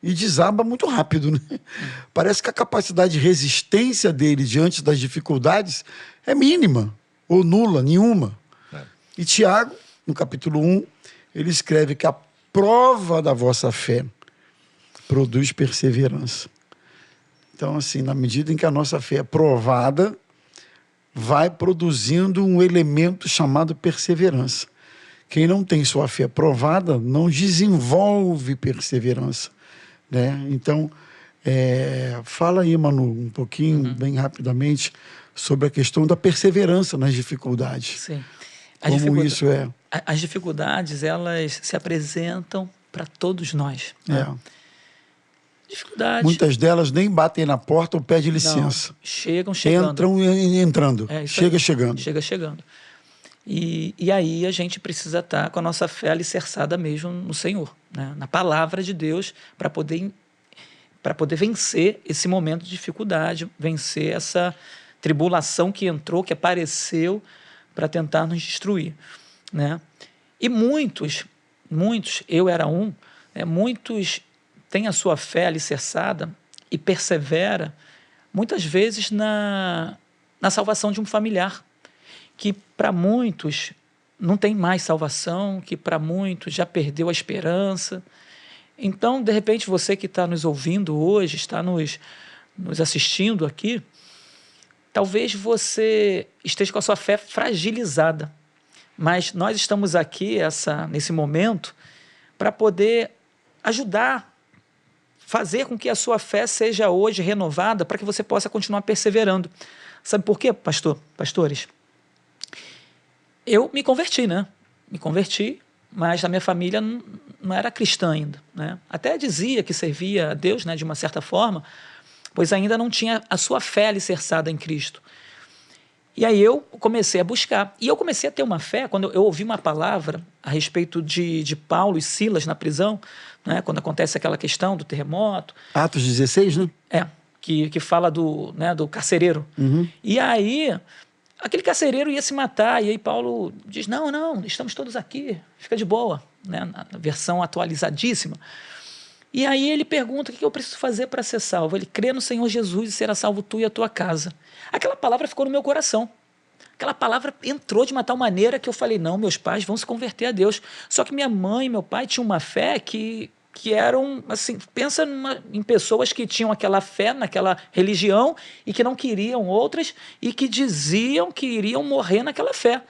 E desaba muito rápido, né? Parece que a capacidade de resistência dele diante das dificuldades é mínima, ou nula, nenhuma. E Tiago, no capítulo 1, ele escreve que a prova da vossa fé produz perseverança. Então, assim, na medida em que a nossa fé é provada, vai produzindo um elemento chamado perseverança. Quem não tem sua fé provada não desenvolve perseverança, né? Então, fala aí, Manu, um pouquinho, bem rapidamente, sobre a questão da perseverança nas dificuldades. Sim. Como isso é? As dificuldades, elas se apresentam para todos nós. Né? Dificuldades. Muitas delas nem batem na porta ou pedem licença. Não, chegam chegando. Entram entrando. Chegando. Chega chegando. E aí a gente precisa estar com a nossa fé alicerçada mesmo no Senhor, né? Na palavra de Deus, para poder vencer esse momento de dificuldade, vencer essa tribulação que entrou, que apareceu para tentar nos destruir, né? E muitos, eu era um, muitos têm a sua fé alicerçada e persevera, muitas vezes na salvação de um familiar, que para muitos não tem mais salvação, que para muitos já perdeu a esperança. Então, de repente, você que está nos ouvindo hoje, está nos assistindo aqui, talvez você esteja com a sua fé fragilizada, mas nós estamos aqui nesse momento para poder ajudar, fazer com que a sua fé seja hoje renovada para que você possa continuar perseverando. Sabe por quê, pastores? Eu me converti, né? Me converti, mas a minha família não era cristã ainda, né? Até dizia que servia a Deus, né, de uma certa forma, pois ainda não tinha a sua fé alicerçada em Cristo. E aí eu comecei a buscar. E eu comecei a ter uma fé, quando eu ouvi uma palavra a respeito de Paulo e Silas na prisão, né, quando acontece aquela questão do terremoto. Atos 16, né? Que fala do carcereiro. E aí, aquele carcereiro ia se matar, e aí Paulo diz, não, estamos todos aqui, fica de boa, né, na versão atualizadíssima. E aí ele pergunta, o que eu preciso fazer para ser salvo? Ele crê no Senhor Jesus e será salvo tu e a tua casa. Aquela palavra ficou no meu coração. Aquela palavra entrou de uma tal maneira que eu falei, não, meus pais vão se converter a Deus. Só que minha mãe e meu pai tinham uma fé que eram, assim, pensa em pessoas que tinham aquela fé naquela religião e que não queriam outras e que diziam que iriam morrer naquela fé.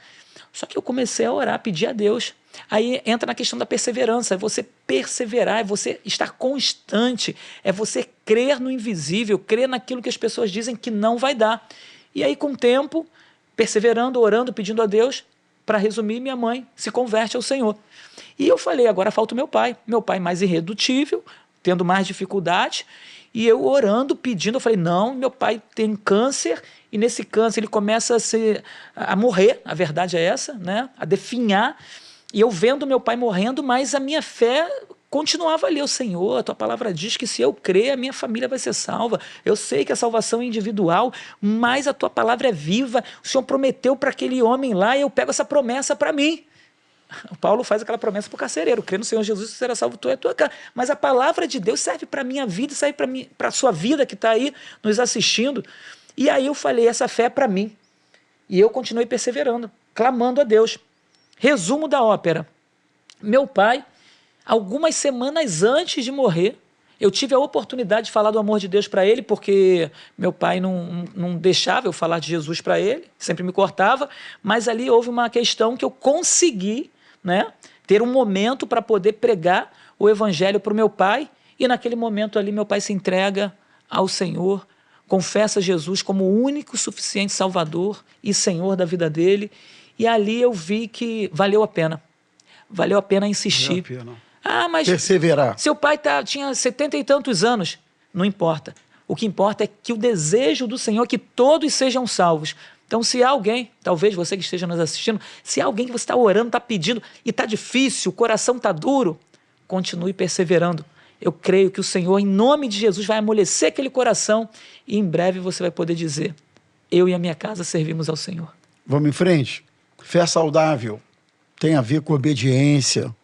Só que eu comecei a orar, pedir a Deus. Aí entra na questão da perseverança, é você perseverar, é você estar constante, é você crer no invisível, crer naquilo que as pessoas dizem que não vai dar. E aí, com o tempo, perseverando, orando, pedindo a Deus, para resumir, minha mãe se converte ao Senhor. E eu falei, agora falta o meu pai mais irredutível, tendo mais dificuldade, e eu orando, pedindo, eu falei, não, meu pai tem câncer, e nesse câncer ele começa a morrer, a verdade é essa, né? A definhar, e eu vendo meu pai morrendo, mas a minha fé continuava ali, o Senhor, a tua palavra diz que se eu crer, a minha família vai ser salva, eu sei que a salvação é individual, mas a tua palavra é viva, o Senhor prometeu para aquele homem lá, e eu pego essa promessa para mim. O Paulo faz aquela promessa para o carcereiro, crê no Senhor Jesus, será salvo tu e a tua casa. Mas a palavra de Deus serve para a minha vida, serve para a sua vida que está aí nos assistindo. E aí eu falei, essa fé é para mim. E eu continuei perseverando, clamando a Deus. Resumo da ópera. Meu pai, algumas semanas antes de morrer, eu tive a oportunidade de falar do amor de Deus para ele, porque meu pai não deixava eu falar de Jesus para ele, sempre me cortava, mas ali houve uma questão que eu consegui, né, ter um momento para poder pregar o evangelho para o meu pai, e naquele momento ali meu pai se entrega ao Senhor, confessa Jesus como o único suficiente Salvador e Senhor da vida dele, e ali eu vi que valeu a pena insistir. Valeu a pena. Mas perseverar. Seu pai tinha 70 e tantos anos. Não importa. O que importa é que o desejo do Senhor é que todos sejam salvos. Então, se há alguém, talvez você que esteja nos assistindo, se há alguém que você está orando, está pedindo e está difícil, o coração está duro, continue perseverando. Eu creio que o Senhor, em nome de Jesus, vai amolecer aquele coração e em breve você vai poder dizer, eu e a minha casa servimos ao Senhor. Vamos em frente. Fé saudável tem a ver com obediência,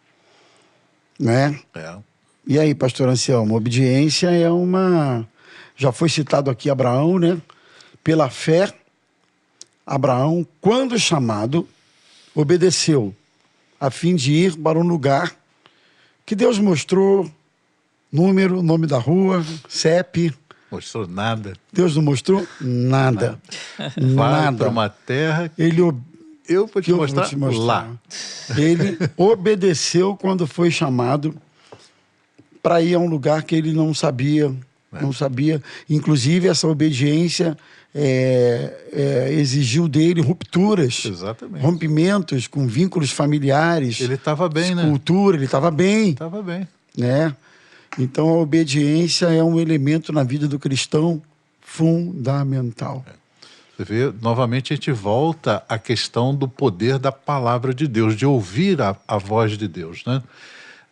né? E aí, pastor Anselmo, obediência é uma... Já foi citado aqui Abraão, né? Pela fé, Abraão, quando chamado, obedeceu, a fim de ir para um lugar que Deus mostrou, número, nome da rua, CEP. Mostrou nada. Deus não mostrou nada. Vai para uma terra... Eu vou te mostrar lá. Ele obedeceu quando foi chamado para ir a um lugar que ele não sabia. Não sabia. Inclusive, essa obediência exigiu dele rupturas. Exatamente. Rompimentos com vínculos familiares. Ele estava bem, né? Cultura, ele estava bem. Estava bem. Né? Então, a obediência é um elemento na vida do cristão fundamental. Você vê, novamente a gente volta à questão do poder da palavra de Deus, de ouvir a voz de Deus, né?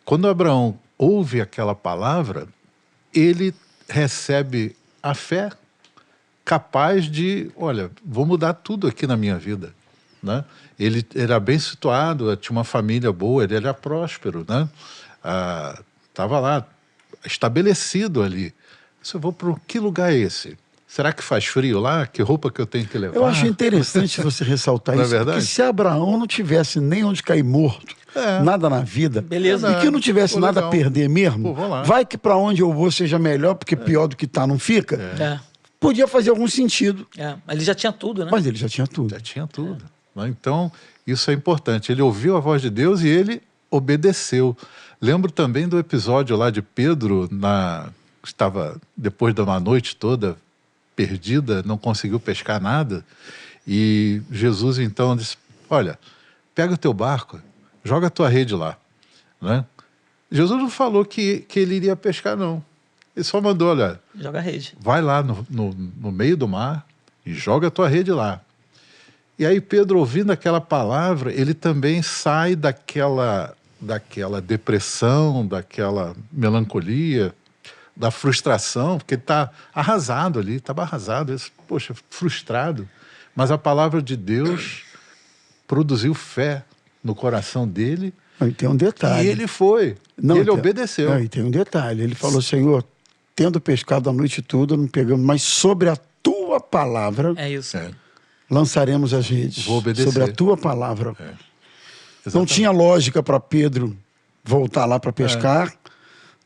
Quando Abraão ouve aquela palavra, ele recebe a fé capaz de, olha, vou mudar tudo aqui na minha vida, né? Ele era bem situado, tinha uma família boa, ele era próspero, né? Estava lá, estabelecido ali. Eu vou para que lugar é esse? Será que faz frio lá? Que roupa que eu tenho que levar? Eu acho interessante você ressaltar isso, porque se Abraão não tivesse nem onde cair morto, nada na vida, beleza, e que não tivesse nada a perder mesmo, vai que para onde eu vou seja melhor, porque pior do que tá não fica, podia fazer algum sentido. Mas ele já tinha tudo, né? Mas ele já tinha tudo. Já tinha tudo. Então, isso é importante. Ele ouviu a voz de Deus e ele obedeceu. Lembro também do episódio lá de Pedro, estava depois de uma noite toda perdida, não conseguiu pescar nada, e Jesus então disse, olha, pega o teu barco, joga a tua rede lá, né? Jesus não falou que ele iria pescar, não. Ele só mandou, olha, joga a rede. Vai lá no meio do mar e joga a tua rede lá. E aí Pedro, ouvindo aquela palavra, ele também sai daquela depressão, daquela melancolia, da frustração, porque ele está arrasado ali, estava arrasado, poxa, frustrado. Mas a palavra de Deus produziu fé no coração dele. E tem um detalhe. E ele foi, Não, ele obedeceu. Não, e tem um detalhe, ele falou, Senhor, tendo pescado a noite toda, não pegamos, mas sobre a tua palavra É isso. lançaremos as redes. Vou obedecer. Sobre a tua palavra. Não Exatamente. tinha lógica para Pedro voltar lá para pescar,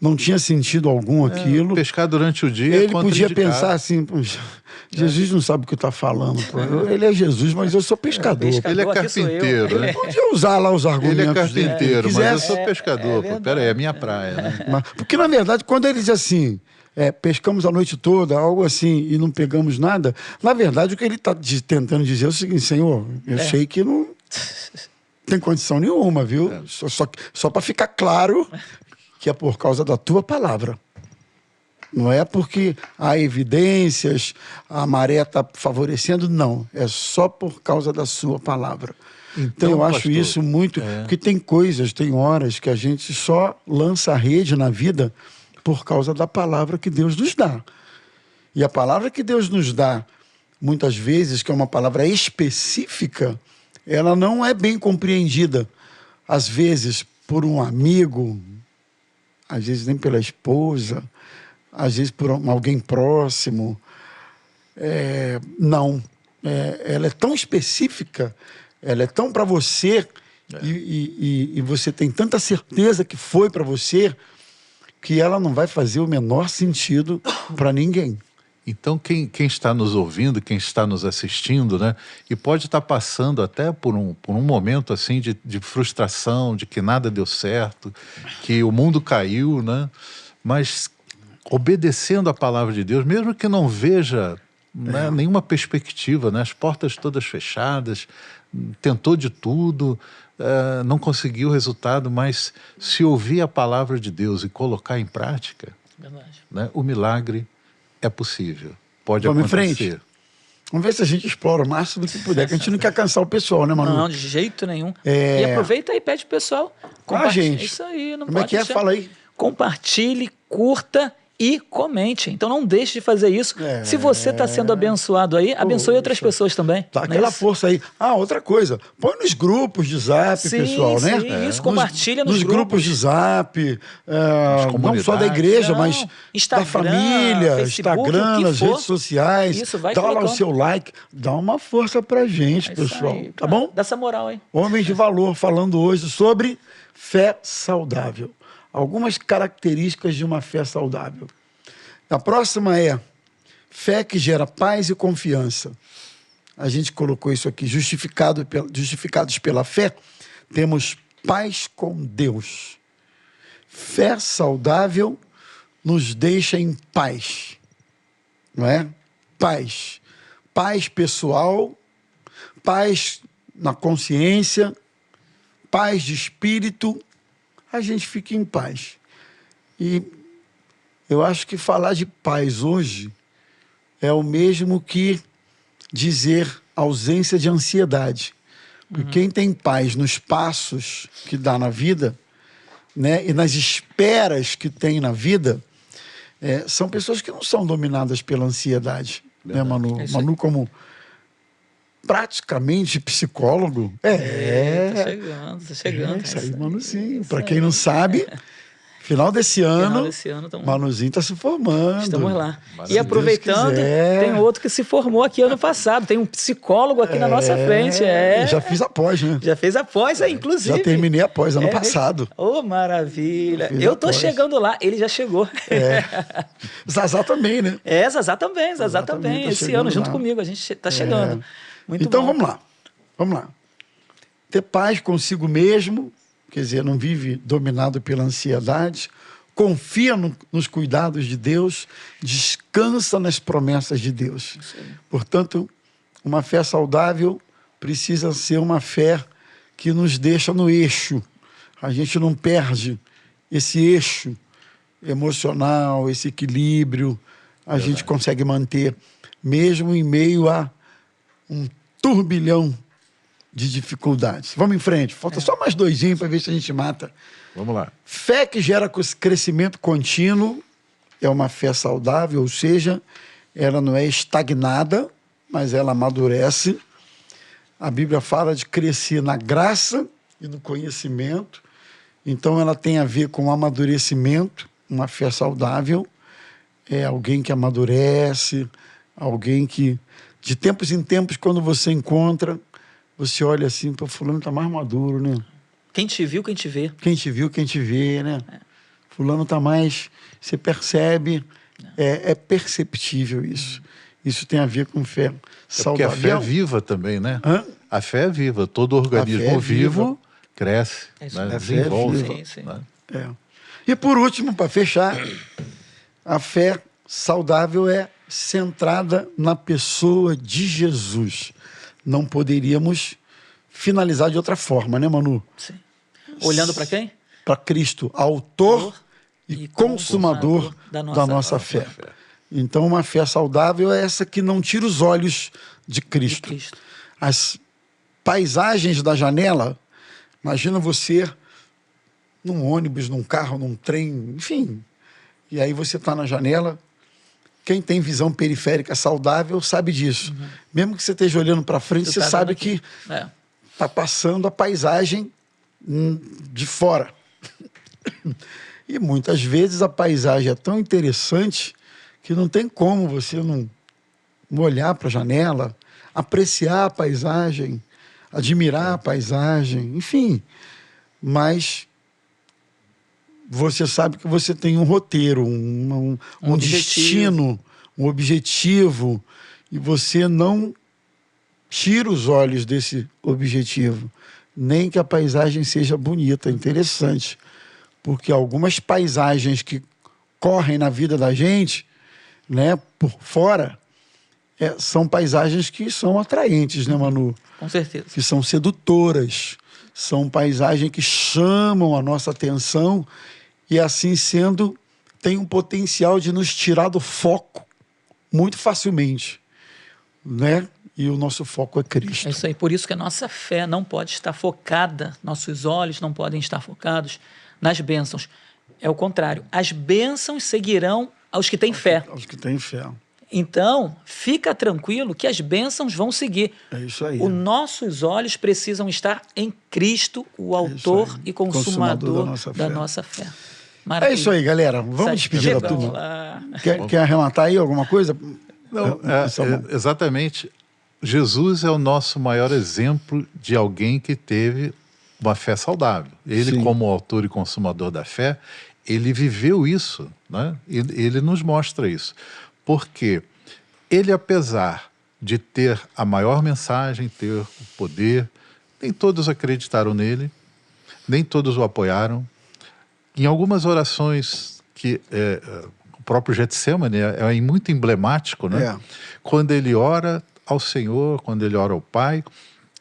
não tinha sentido algum aquilo. Pescar durante o dia Ele é podia contraindicado. pensar assim, "Puxa, Jesus não sabe o que está falando. Pô. Ele é Jesus, mas eu sou pescador. Ele é Aqui sou eu. carpinteiro, né? Podia usar lá os Ele argumentos é carpinteiro, dele. mas eu Quisesse, sou pescador. Pô. Pera aí, é minha praia, né? Porque, na verdade, quando ele diz assim, pescamos a noite toda, algo assim, e não pegamos nada, na verdade, o que ele está tentando dizer é o seguinte, Senhor, eu sei que não tem condição nenhuma, viu? Só para ficar claro que é por causa da tua palavra. Não é porque há evidências, a maré está favorecendo, não. É só por causa da sua palavra. Então eu acho pastor, isso muito... Porque tem coisas, tem horas que a gente só lança a rede na vida por causa da palavra que Deus nos dá. E a palavra que Deus nos dá, muitas vezes, que é uma palavra específica, ela não é bem compreendida. Às vezes, por um amigo, às vezes nem pela esposa, às vezes por alguém próximo. Não. Ela é tão específica, ela é tão para você, e você tem tanta certeza que foi para você, que ela não vai fazer o menor sentido para ninguém. Então, quem está nos ouvindo, quem está nos assistindo, né, e pode estar passando até por um momento assim de frustração, de que nada deu certo, que o mundo caiu, né, mas obedecendo a palavra de Deus, mesmo que não veja, né, nenhuma perspectiva, né, as portas todas fechadas, tentou de tudo, não conseguiu o resultado, mas se ouvir a palavra de Deus e colocar em prática, Verdade. né, o milagre é possível, pode Vamos em acontecer. frente? Vamos ver se a gente explora o máximo do que puder, que a gente não quer cansar o pessoal, né, Manu? Não, de jeito nenhum. E aproveita aí e pede pro pessoal. gente. Isso aí, não Como é pode que é? deixar. Fala aí. Compartilhe, curta e comente. Então não deixe de fazer isso. Se você está sendo abençoado aí, abençoe outras pessoas também. Dá Não é aquela isso? força aí. Outra coisa. Põe nos grupos de zap, Sim, pessoal, né? sim, isso, compartilha nos grupos de zap. Não só da igreja, Não, mas Instagram, da família, Facebook, Instagram, o que nas for. redes sociais. Isso, vai dá lá o colocando. seu like. Dá uma força pra gente, É isso pessoal. aí, Tá cara. bom? Dá essa moral aí. Homens de Valor, falando hoje sobre fé saudável. Algumas características de uma fé saudável. A próxima é fé que gera paz e confiança. A gente colocou isso aqui, justificados pela fé, temos paz com Deus. Fé saudável nos deixa em paz, não é? Paz. Paz pessoal, paz na consciência, paz de espírito, a gente fica em paz. E eu acho que falar de paz hoje é o mesmo que dizer ausência de ansiedade. Porque quem tem paz nos passos que dá na vida, né, e nas esperas que tem na vida, são pessoas que não são dominadas pela ansiedade. Né, Manu? Manu, como praticamente psicólogo. Tá chegando. Isso aí, Manuzinho. Para quem não sabe, final desse ano, Manuzinho está se formando. Estamos lá. Se E aproveitando, Deus quiser. tem outro que se formou aqui ano passado. Tem um psicólogo aqui na nossa frente. Já fiz a pós, né? Já fez a pós aí, inclusive. Já terminei a pós ano mesmo? passado. Ô, maravilha. Fiz Eu a tô pós. chegando lá, ele já chegou. Zazá também, né? Zazá também. Zazá também tá Esse chegando ano, junto lá. comigo, a gente tá chegando. Muito Então bom. vamos lá. Ter paz consigo mesmo, quer dizer, não vive dominado pela ansiedade, confia nos cuidados de Deus, descansa nas promessas de Deus. Portanto, uma fé saudável precisa ser uma fé que nos deixa no eixo. A gente não perde esse eixo emocional, esse equilíbrio, a gente consegue manter, mesmo em meio a um turbilhão de dificuldades. Vamos em frente. Falta só mais doisinho para ver se a gente mata. Vamos lá. Fé que gera crescimento contínuo é uma fé saudável, ou seja, ela não é estagnada, mas ela amadurece. A Bíblia fala de crescer na graça e no conhecimento. Então, ela tem a ver com amadurecimento. Uma fé saudável é alguém que amadurece, alguém que, de tempos em tempos, quando você encontra, você olha assim, pô, fulano está mais maduro, né? Quem te viu, quem te vê. Quem te viu, quem te vê, né? Fulano está mais... Você percebe, é perceptível isso. Isso tem a ver com fé saudável. Porque a fé é viva também, né? Hã? A fé é viva. Todo organismo vivo cresce, isso né? mesmo. Desenvolve. Sim, sim. Né? É. E por último, para fechar, a fé saudável é centrada na pessoa de Jesus. Não poderíamos finalizar de outra forma, né, Manu? Sim. Olhando para quem? Para Cristo, autor e consumador da nossa fé. Então, uma fé saudável é essa que não tira os olhos de Cristo. As paisagens da janela, imagina você num ônibus, num carro, num trem, enfim. E aí você está na janela. Quem tem visão periférica saudável sabe disso. Mesmo que você esteja olhando para frente, você sabe que está passando a paisagem de fora. E muitas vezes a paisagem é tão interessante que não tem como você não olhar para a janela, apreciar a paisagem, admirar a paisagem, enfim. Mas você sabe que você tem um roteiro, um destino, um objetivo, e você não tira os olhos desse objetivo, nem que a paisagem seja bonita, interessante, porque algumas paisagens que correm na vida da gente, né, por fora, são paisagens que são atraentes, né, Manu? Com certeza. Que são sedutoras, são paisagens que chamam a nossa atenção e, assim sendo, tem um potencial de nos tirar do foco muito facilmente, né? E o nosso foco é Cristo. É isso aí. Por isso que a nossa fé não pode estar focada, nossos olhos não podem estar focados nas bênçãos. É o contrário. As bênçãos seguirão aos que têm fé. Aos que têm fé. Então, fica tranquilo que as bênçãos vão seguir. É isso aí. Os nossos olhos precisam estar em Cristo, o autor e consumador da nossa fé. Maravilha. É isso aí, galera. Vamos despedir da turma. Quer arrematar aí alguma coisa? Não, exatamente. Jesus é o nosso maior exemplo de alguém que teve uma fé saudável. Ele, sim, como autor e consumador da fé, ele viveu isso, né? Ele nos mostra isso. Porque ele, apesar de ter a maior mensagem, ter o poder, nem todos acreditaram nele, nem todos o apoiaram. Em algumas orações que o próprio Getsemane é muito emblemático, né? Quando ele ora ao Senhor, quando ele ora ao Pai,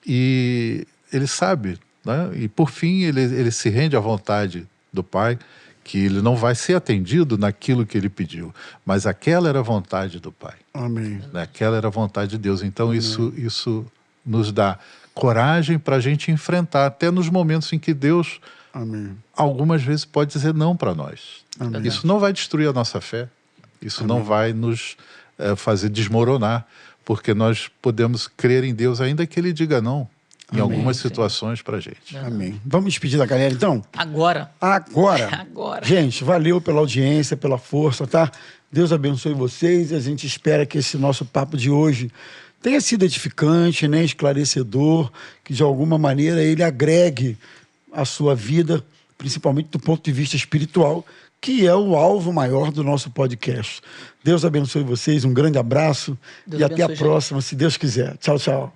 e ele sabe, né? E por fim ele se rende à vontade do Pai, que ele não vai ser atendido naquilo que ele pediu, mas aquela era a vontade do Pai. Amém. Aquela era a vontade de Deus. Então isso nos dá coragem para a gente enfrentar, até nos momentos em que Deus, amém, algumas vezes pode dizer não para nós. Amém. Isso não vai destruir a nossa fé, isso, amém, não vai nos fazer desmoronar, porque nós podemos crer em Deus ainda que Ele diga não em, amém, algumas situações para a gente. Amém. Vamos despedir da galera, então? Agora. Gente, valeu pela audiência, pela força, tá? Deus abençoe vocês e a gente espera que esse nosso papo de hoje tenha sido edificante, né, esclarecedor, que de alguma maneira ele agregue a sua vida, principalmente do ponto de vista espiritual, que é o alvo maior do nosso podcast. Deus abençoe vocês, um grande abraço e até a próxima, se Deus quiser. Tchau, tchau.